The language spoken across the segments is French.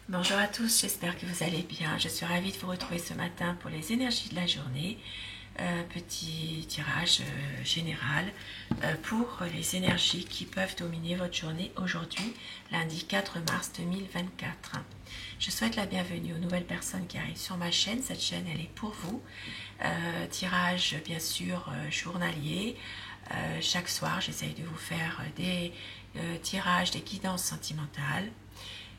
Bonjour à tous, j'espère que vous allez bien. Je suis ravie de vous retrouver ce matin pour les énergies de la journée. Petit tirage général pour les énergies qui peuvent dominer votre journée aujourd'hui, lundi 4 mars 2024. Je souhaite la bienvenue aux nouvelles personnes qui arrivent sur ma chaîne. Cette chaîne, elle est pour vous. Tirage, bien sûr, journalier. Chaque soir, j'essaye de vous faire des tirages, des guidances sentimentales.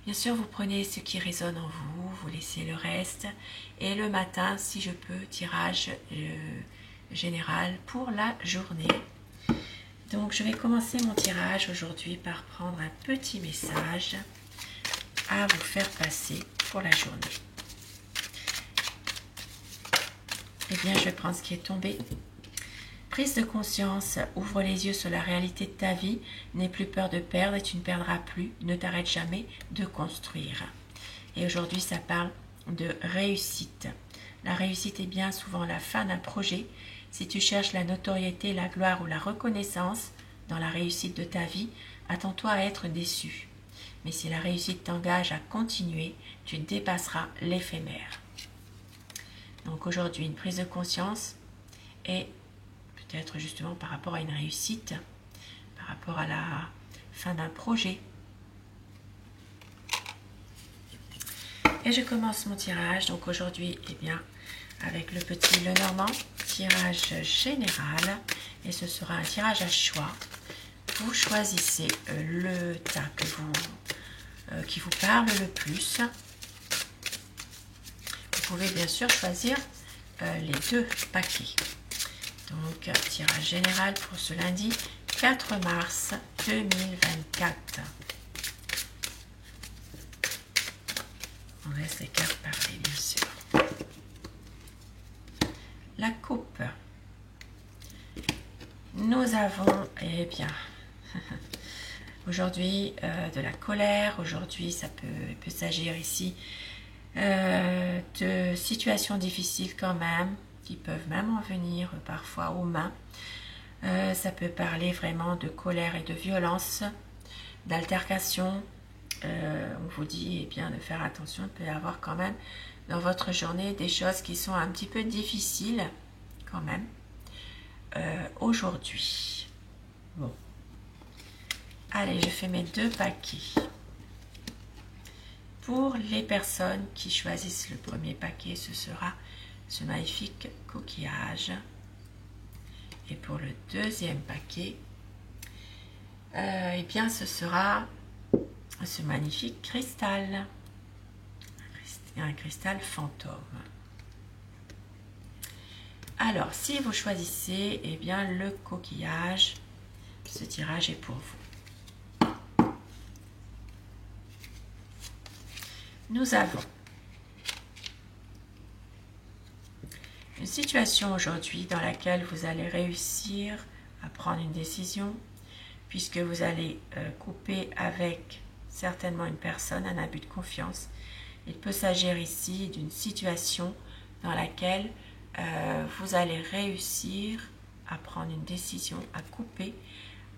Bien sûr, vous prenez ce qui résonne en vous, vous laissez le reste. Et le matin, si je peux, tirage général pour la journée. Donc, je vais commencer mon tirage aujourd'hui par prendre un petit message à vous faire passer pour la journée. Eh bien, je vais prendre ce qui est tombé. Prise de conscience, ouvre les yeux sur la réalité de ta vie, n'aie plus peur de perdre et tu ne perdras plus, ne t'arrête jamais de construire. Et aujourd'hui, ça parle de réussite. La réussite est bien souvent la fin d'un projet. Si tu cherches la notoriété, la gloire ou la reconnaissance dans la réussite de ta vie, attends-toi à être déçu. Mais si la réussite t'engage à continuer, tu dépasseras l'éphémère. Donc aujourd'hui, une prise de conscience et peut-être justement par rapport à une réussite, par rapport à la fin d'un projet. Et je commence mon tirage, donc aujourd'hui, eh bien, avec le petit Lenormand, tirage général, et ce sera un tirage à choix. Vous choisissez le tas qui vous parle le plus. Vous pouvez bien sûr choisir les deux paquets. Donc, tirage général pour ce lundi 4 mars 2024. On laisse les cartes parler, bien sûr. La coupe. Nous avons, eh bien, aujourd'hui de la colère. Aujourd'hui, ça peut s'agir ici de situations difficiles quand même, qui peuvent même en venir parfois aux mains. Ça peut parler vraiment de colère et de violence, d'altercation. On vous dit eh bien, de faire attention, il peut y avoir quand même dans votre journée des choses qui sont un petit peu difficiles quand même aujourd'hui. Bon. Allez, je fais mes deux paquets. Pour les personnes qui choisissent le premier paquet, ce sera ce magnifique coquillage. Et pour le deuxième paquet, eh bien ce sera ce magnifique cristal. Un cristal fantôme. Alors, si vous choisissez eh bien, le coquillage, ce tirage est pour vous. Nous avons une situation aujourd'hui dans laquelle vous allez réussir à prendre une décision, puisque vous allez couper avec certainement une personne, un abus de confiance. Il peut s'agir ici d'une situation dans laquelle vous allez réussir à prendre une décision, à couper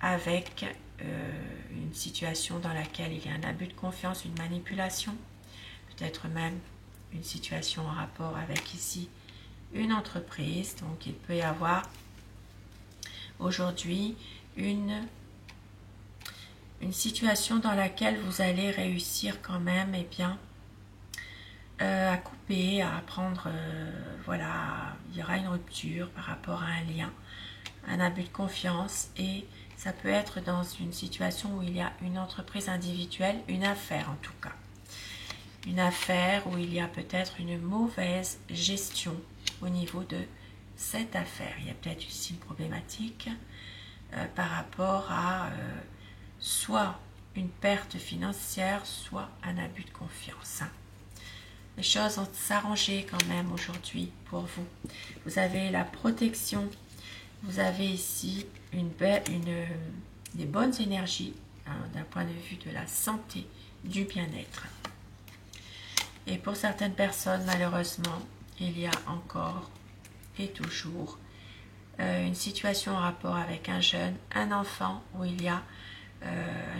avec une situation dans laquelle il y a un abus de confiance, une manipulation, peut-être même une situation en rapport avec ici une entreprise. Donc il peut y avoir aujourd'hui une situation dans laquelle vous allez réussir quand même eh bien, à couper, à prendre, voilà, il y aura une rupture par rapport à un lien, un abus de confiance, et ça peut être dans une situation où il y a une entreprise individuelle, une affaire en tout cas. Une affaire où il y a peut-être une mauvaise gestion au niveau de cette affaire. Il y a peut-être ici une problématique par rapport à soit une perte financière, soit un abus de confiance. Les choses vont s'arranger quand même aujourd'hui pour vous. Vous avez la protection, vous avez ici des bonnes énergies d'un point de vue de la santé, du bien-être. Et pour certaines personnes, malheureusement, il y a encore et toujours une situation en rapport avec un jeune, un enfant, où il y a,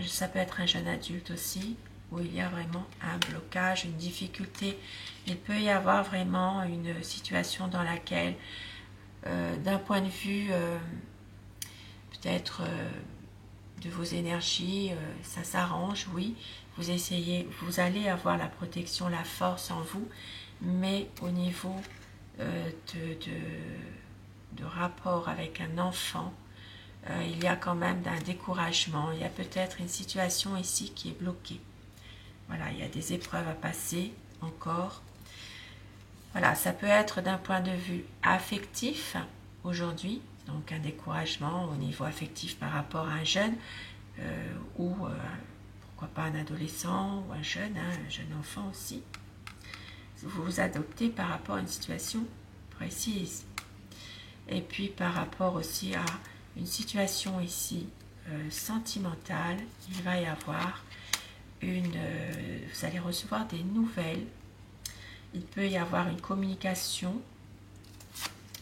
ça peut être un jeune adulte aussi, où il y a vraiment un blocage, une difficulté. Il peut y avoir vraiment une situation dans laquelle, d'un point de vue peut-être de vos énergies, ça s'arrange, oui. Vous allez avoir la protection, la force en vous, mais au niveau de rapport avec un enfant, il y a quand même un découragement. Il y a peut-être une situation ici qui est bloquée. Voilà, il y a des épreuves à passer encore. Voilà, ça peut être d'un point de vue affectif aujourd'hui, donc un découragement au niveau affectif par rapport à un jeune ou pourquoi pas un adolescent ou un jeune enfant aussi. Vous vous adoptez par rapport à une situation précise. Et puis par rapport aussi à une situation ici sentimentale, il va y avoir vous allez recevoir des nouvelles. Il peut y avoir une communication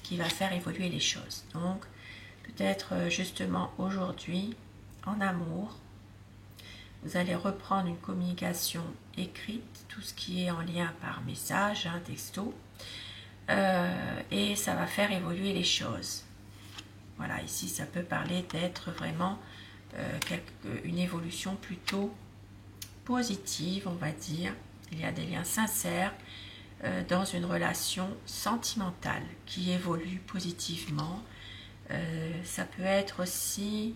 qui va faire évoluer les choses. Donc, peut-être justement aujourd'hui, en amour, vous allez reprendre une communication écrite, tout ce qui est en lien par message, texto, et ça va faire évoluer les choses. Voilà, ici, ça peut parler d'être vraiment une évolution plutôt positive, on va dire. Il y a des liens sincères dans une relation sentimentale qui évolue positivement. Ça peut être aussi,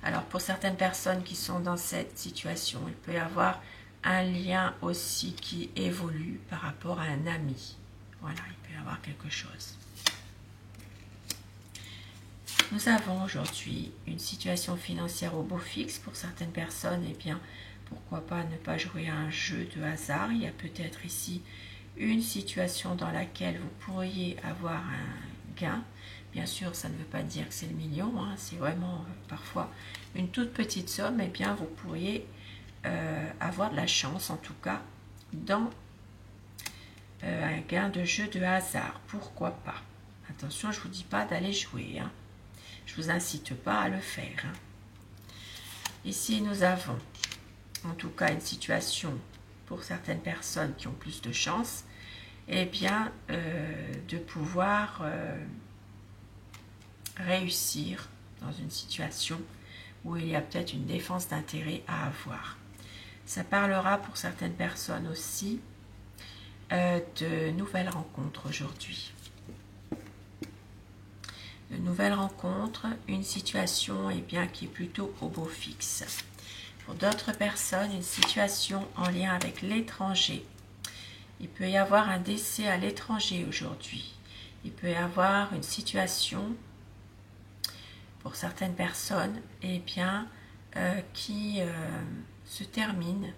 alors pour certaines personnes qui sont dans cette situation, il peut y avoir un lien aussi qui évolue par rapport à un ami. Voilà, il peut y avoir quelque chose. Nous avons aujourd'hui une situation financière au beau fixe. Pour certaines personnes, eh bien, pourquoi pas ne pas jouer à un jeu de hasard. Il y a peut-être ici une situation dans laquelle vous pourriez avoir un gain. Bien sûr, ça ne veut pas dire que c'est le million, c'est vraiment parfois une toute petite somme. Eh bien, vous pourriez avoir de la chance, en tout cas, dans un gain de jeu de hasard. Pourquoi pas? Attention, je ne vous dis pas d'aller jouer, je ne vous incite pas à le faire. Ici, nous avons en tout cas une situation pour certaines personnes qui ont plus de chance, eh bien, de pouvoir réussir dans une situation où il y a peut-être une défense d'intérêt à avoir. Ça parlera pour certaines personnes aussi de nouvelles rencontres aujourd'hui. De nouvelles rencontres, une situation bien, qui est plutôt au beau fixe. Pour d'autres personnes, une situation en lien avec l'étranger. Il peut y avoir un décès à l'étranger aujourd'hui. Il peut y avoir une situation, pour certaines personnes, bien, qui se termine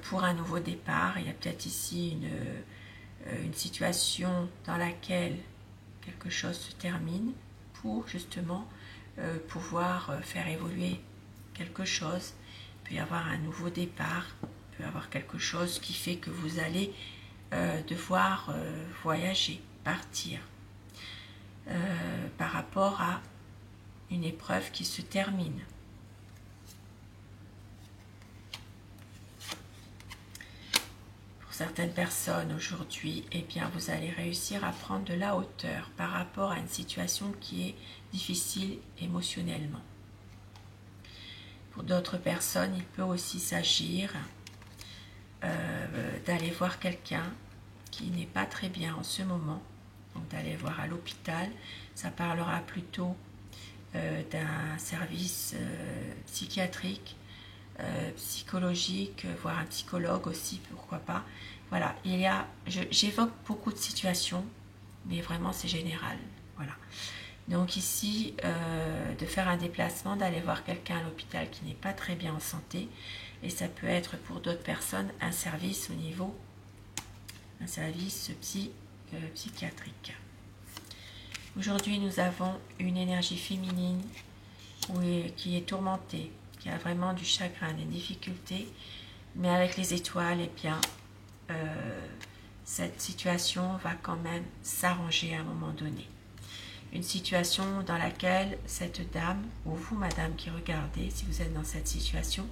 pour un nouveau départ. Il y a peut-être ici une situation dans laquelle quelque chose se termine pour justement pouvoir faire évoluer quelque chose. Il peut y avoir un nouveau départ, il peut y avoir quelque chose qui fait que vous allez devoir voyager, partir par rapport à une épreuve qui se termine. Pour certaines personnes aujourd'hui, eh bien, vous allez réussir à prendre de la hauteur par rapport à une situation qui est difficile émotionnellement. Pour d'autres personnes, il peut aussi s'agir d'aller voir quelqu'un qui n'est pas très bien en ce moment, donc d'aller voir à l'hôpital. Ça parlera plutôt d'un service psychiatrique, psychologique, voire un psychologue aussi, pourquoi pas. Voilà, j'évoque beaucoup de situations, mais vraiment c'est général. Voilà. Donc ici, de faire un déplacement, d'aller voir quelqu'un à l'hôpital qui n'est pas très bien en santé, et ça peut être pour d'autres personnes un service au niveau, un service psychiatrique. Aujourd'hui, nous avons une énergie féminine qui est tourmentée, qui a vraiment du chagrin, des difficultés, mais avec les étoiles, eh bien, cette situation va quand même s'arranger à un moment donné. une situation dans laquelle cette dame, ou vous madame qui regardez, si vous êtes dans cette situation,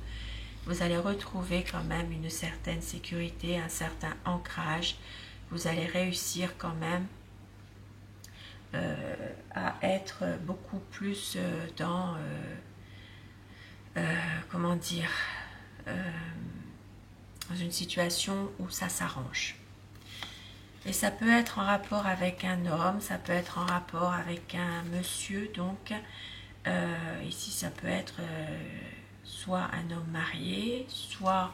vous allez retrouver quand même une certaine sécurité, un certain ancrage. Vous allez réussir quand même à être beaucoup plus dans, comment dire, dans une situation où ça s'arrange. Et ça peut être en rapport avec un homme, ça peut être en rapport avec un monsieur, donc ici ça peut être soit un homme marié, soit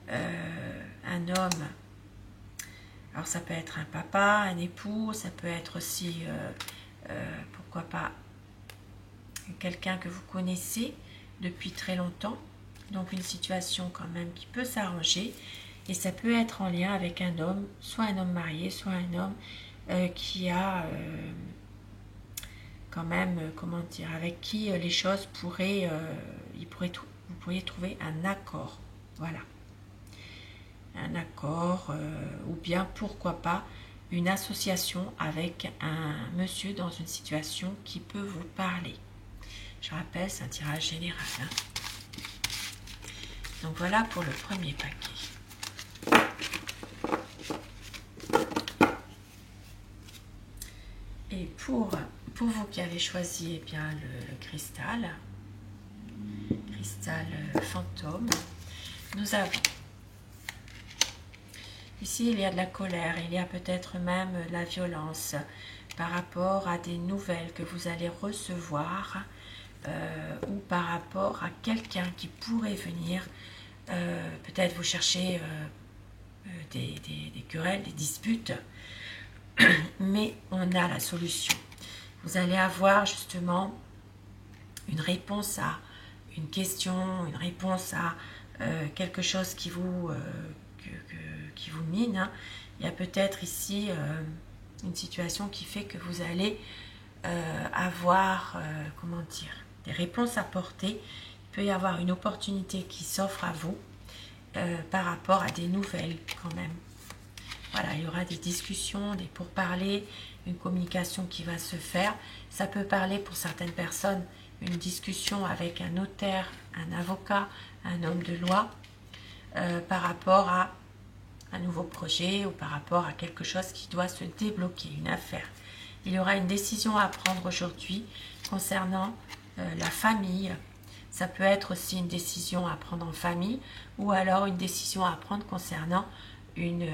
un homme, alors ça peut être un papa, un époux, ça peut être aussi, pourquoi pas, quelqu'un que vous connaissez depuis très longtemps, donc une situation quand même qui peut s'arranger. Et ça peut être en lien avec un homme, soit un homme marié, soit un homme qui a quand même, comment dire, avec qui les choses pourraient, vous pourriez trouver un accord. Voilà. Un accord, ou bien pourquoi pas une association avec un monsieur dans une situation qui peut vous parler. Je rappelle, c'est un tirage général. Hein. Donc voilà pour le premier paquet. Et pour vous qui avez choisi bien le cristal fantôme, nous avons ici, il y a de la colère, il y a peut-être même de la violence par rapport à des nouvelles que vous allez recevoir ou par rapport à quelqu'un qui pourrait venir, peut-être vous cherchez des querelles, des disputes, mais on a la solution. Vous allez avoir justement une réponse à une question, une réponse à quelque chose qui vous, qui vous mine. Hein. Il y a peut-être ici une situation qui fait que vous allez avoir, comment dire, des réponses à porter. Il peut y avoir une opportunité qui s'offre à vous par rapport à des nouvelles quand même. Voilà, il y aura des discussions, des pourparlers, une communication qui va se faire. Ça peut parler pour certaines personnes, une discussion avec un notaire, un avocat, un homme de loi, par rapport à un nouveau projet ou par rapport à quelque chose qui doit se débloquer, une affaire. Il y aura une décision à prendre aujourd'hui concernant la famille. Ça peut être aussi une décision à prendre en famille ou alors une décision à prendre concernant une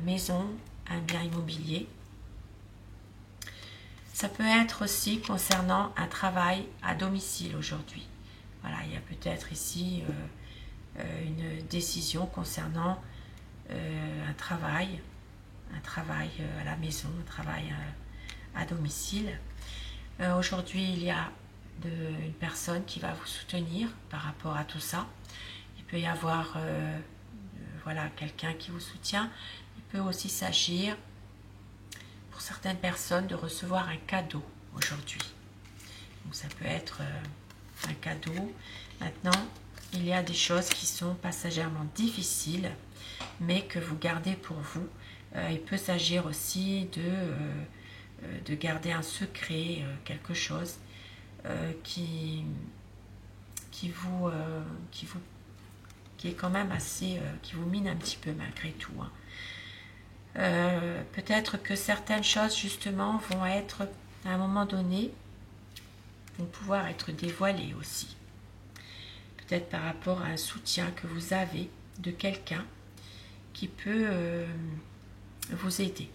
maison, un bien immobilier. Ça peut être aussi concernant un travail à domicile aujourd'hui. Voilà, il y a peut-être ici une décision concernant un travail à la maison, un travail à domicile. Aujourd'hui, il y a une personne qui va vous soutenir par rapport à tout ça. Il peut y avoir voilà, quelqu'un qui vous soutient. Il peut aussi s'agir, pour certaines personnes, de recevoir un cadeau aujourd'hui. Donc ça peut être un cadeau. Maintenant, il y a des choses qui sont passagèrement difficiles, mais que vous gardez pour vous. Il peut s'agir aussi de garder un secret, quelque chose qui est quand même assez, qui vous mine un petit peu malgré tout. Hein. Peut-être que certaines choses justement vont être, à un moment donné, vont pouvoir être dévoilées aussi. Peut-être par rapport à un soutien que vous avez de quelqu'un qui peut vous aider.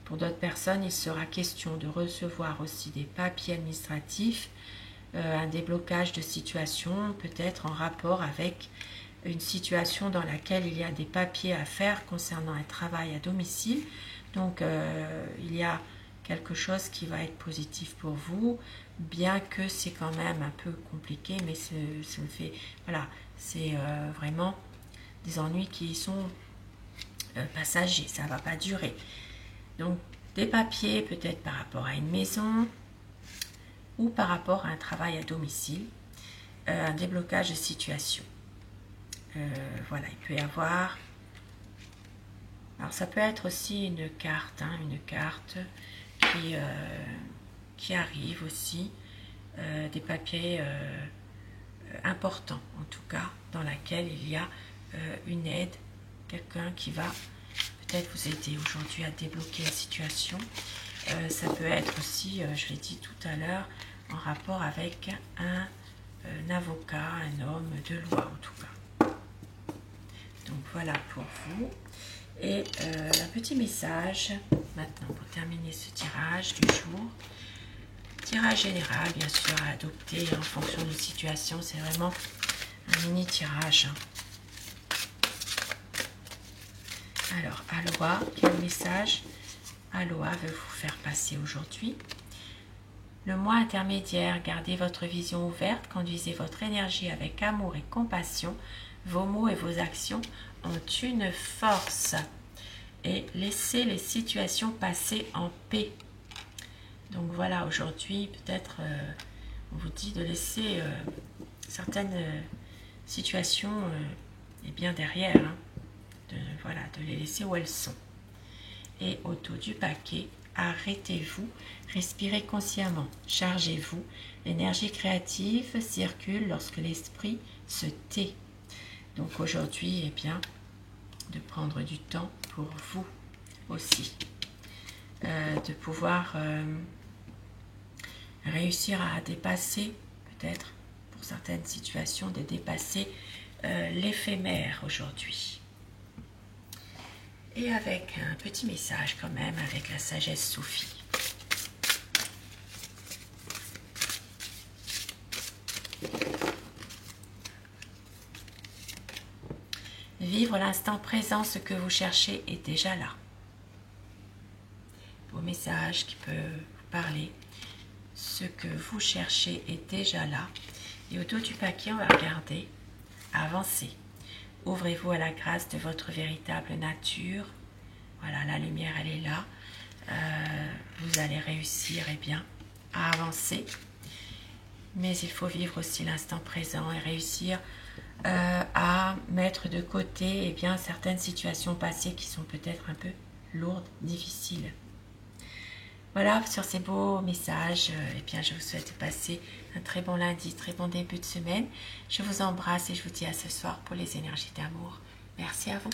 Pour d'autres personnes, il sera question de recevoir aussi des papiers administratifs, un déblocage de situation, peut-être en rapport avec une situation dans laquelle il y a des papiers à faire concernant un travail à domicile. Donc, il y a quelque chose qui va être positif pour vous, bien que c'est quand même un peu compliqué, mais voilà, c'est vraiment des ennuis qui sont passagers, ça ne va pas durer. Donc, des papiers peut-être par rapport à une maison ou par rapport à un travail à domicile, un déblocage de situation. Voilà, il peut y avoir... Alors, ça peut être aussi une carte qui arrivent aussi, des papiers importants en tout cas, dans laquelle il y a une aide, quelqu'un qui va peut-être vous aider aujourd'hui à débloquer la situation. Ça peut être aussi, je l'ai dit tout à l'heure, en rapport avec un avocat, un homme de loi en tout cas. Donc voilà pour vous. Et un petit message maintenant pour terminer ce tirage du jour. Tirage général, bien sûr, à adopter en fonction de situation. C'est vraiment un mini tirage. Alors, Aloha, quel message Aloha veut vous faire passer aujourd'hui? Le mois intermédiaire, gardez votre vision ouverte, conduisez votre énergie avec amour et compassion. Vos mots et vos actions ont une force. Et laissez les situations passer en paix. Donc voilà, aujourd'hui, peut-être, on vous dit de laisser certaines situations bien derrière. Hein, de les laisser où elles sont. Et au dos du paquet, arrêtez-vous, respirez consciemment, chargez-vous. L'énergie créative circule lorsque l'esprit se tait. Donc aujourd'hui, de prendre du temps pour vous aussi. De pouvoir réussir à dépasser, peut-être pour certaines situations, de dépasser l'éphémère aujourd'hui. Et avec un petit message quand même, avec la sagesse Sophie. Vivre l'instant présent, ce que vous cherchez est déjà là. Beau message qui peut vous parler. Ce que vous cherchez est déjà là. Et au dos du paquet, on va regarder, avancer. Ouvrez-vous à la grâce de votre véritable nature. Voilà, la lumière, elle est là. Vous allez réussir à avancer. Mais il faut vivre aussi l'instant présent et réussir à mettre de côté certaines situations passées qui sont peut-être un peu lourdes, difficiles. Voilà, sur ces beaux messages, je vous souhaite de passer un très bon lundi, très bon début de semaine. Je vous embrasse et je vous dis à ce soir pour les énergies d'amour. Merci à vous.